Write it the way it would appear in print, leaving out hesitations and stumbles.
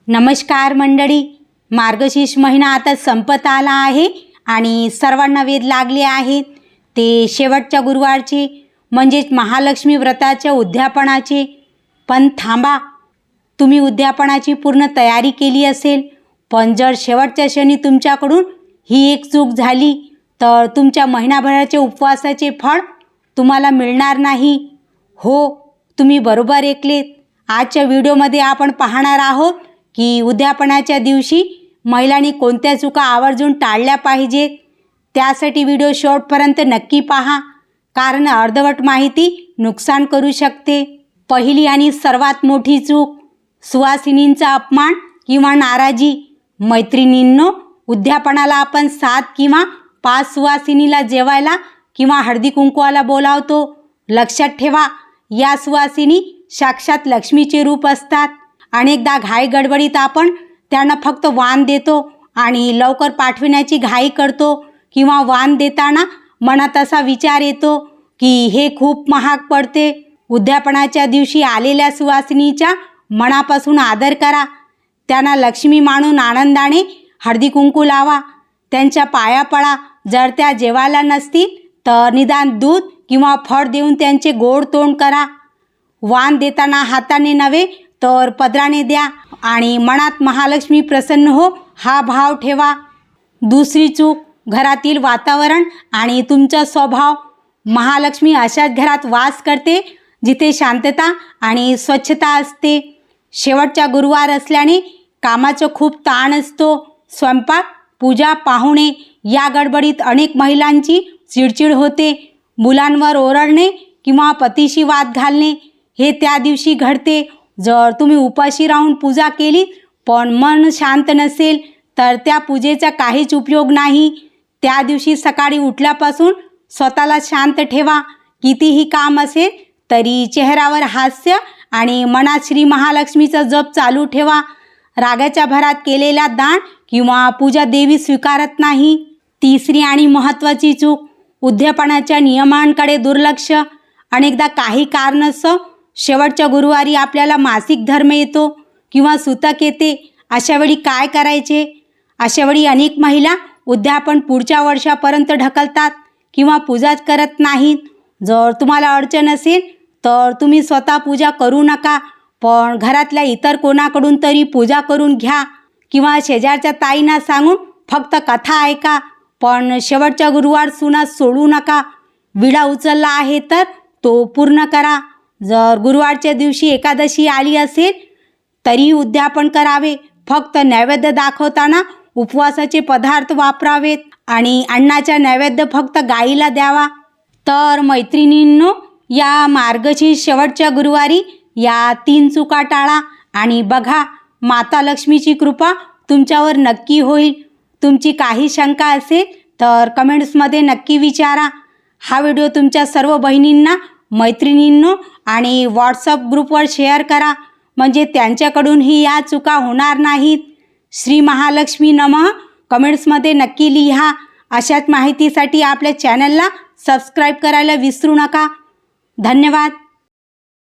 नमस्कार मंडळी, मार्गशीर्ष महिना आता संपत आला आहे आणि सर्वांना वेध लागले आहेत ते शेवटच्या गुरुवारचे म्हणजेच महालक्ष्मी व्रताच्या उद्यापनाचे। पण थांबा, तुम्ही उद्यापनाची पूर्ण तयारी केली असेल, पण जर शेवटच्या क्षणी तुमच्याकडून ही एक चूक झाली तर तुमच्या महिनाभराचे उपवासाचे फळ तुम्हाला मिळणार नाही। हो, तुम्ही बरोबर ऐकलेत। आजच्या व्हिडिओमध्ये आपण पाहणार आहोत की उद्यापनाच्या दिवशी महिलांनी कोणत्या चुका आवर्जून टाळल्या पाहिजेत। त्यासाठी व्हिडिओ शेवटपर्यंत नक्की पहा, कारण अर्धवट माहिती नुकसान करू शकते। पहिली आणि सर्वात मोठी चूक, सुवासिनींचा अपमान किंवा नाराजी। मैत्रिणींनो, उद्यापनाला आपण 7 किंवा 5 सुवासिनीला जेवायला किंवा हळदी कुंकवाला बोलावतो। लक्षात ठेवा, या सुवासिनी साक्षात लक्ष्मीचे रूप असतात। अनेकदा घाई गडबडीत आपण त्यांना फक्त वाण देतो आणि लवकर पाठविण्याची घाई करतो, किंवा वाण देताना मनात असा विचार येतो की हे खूप महाग पडते। उद्यापनाच्या दिवशी आलेल्या सुवासिनीच्या मनापासून आदर करा, त्यांना लक्ष्मी मानून आनंदाने हळदी कुंकू लावा, त्यांच्या पाया पडा। जर त्या जेवायला नसतील तर निदान दूध किंवा फळ देऊन त्यांचे गोड तोंड करा। वाण देताना हाताने नव्हे तर पदराने द्या आणि मनात महालक्ष्मी प्रसन्न हो हा भाव ठेवा। दुसरी चूक, घरातील वातावरण आणि तुमचा स्वभाव। महालक्ष्मी अशाच घरात वास करते जिथे शांतता आणि स्वच्छता असते। शेवटचा गुरुवार असल्याने कामाचा खूप ताण असतो। स्वयंपाक, पूजा, पाहुणे या गडबडीत अनेक महिलांची चिडचिड होते। मुलांवर ओरडणे किंवा पतीशी वाद घालणे हे त्या दिवशी घडते। जर तुम्ही उपाशी राहून पूजा केली पण मन शांत नसेल तर त्या पूजेचा काहीच उपयोग नाही। त्या दिवशी सकाळी उठल्यापासून स्वतःला शांत ठेवा। कितीही काम असेल तरी चेहऱ्यावर हास्य आणि मनात श्री महालक्ष्मीचा जप चालू ठेवा। रागाच्या भरात केलेला दान किंवा पूजा देवी स्वीकारत नाही। तिसरी आणि महत्त्वाची चूक, उद्यापनाच्या नियमांकडे दुर्लक्ष। अनेकदा काही कारणास्तव शेवटच्या गुरुवारी आपल्याला मासिक धर्म येतो किंवा सुतक येते। अशावेळी काय करायचे? अशावेळी अनेक महिला उद्यापन पुढच्या वर्षापर्यंत ढकलतात किंवा पूजाच करत नाहीत। जर तुम्हाला अडचण असेल तर तुम्ही स्वतः पूजा करू नका, पण घरातल्या इतर कोणाकडून तरी पूजा करून घ्या, किंवा शेजारच्या ताईंना सांगून फक्त कथा ऐका, पण शेवटच्या गुरुवार सुना सोडू नका। विडा उचलला आहे तर तो पूर्ण करा। जर गुरुवारच्या दिवशी एकादशी आली असेल तरी उद्यापन करावे। फक्त नैवेद्य दाखवताना उपवासाचे पदार्थ वापरावेत आणि अन्नाचा नैवेद्य फक्त गाईला द्यावा। तर मैत्रिणींनो, या मार्गशीर्ष शेवटच्या गुरुवारी या 3 चुका टाळा आणि बघा, माता लक्ष्मीची कृपा तुमच्यावर नक्की होईल। तुमची काही शंका असेल तर कमेंट्समध्ये नक्की विचारा। हा व्हिडिओ तुमच्या सर्व बहिणींना, मैत्रिणींनो आणि व्हॉट्सअप ग्रुपवर शेअर करा, म्हणजे त्यांच्याकडूनही या चुका होणार नाहीत। श्री महालक्ष्मी नमः कमेंट्समध्ये नक्की लिहा। अशाच माहितीसाठी आपल्या चॅनलला सबस्क्राईब करायला विसरू नका। धन्यवाद।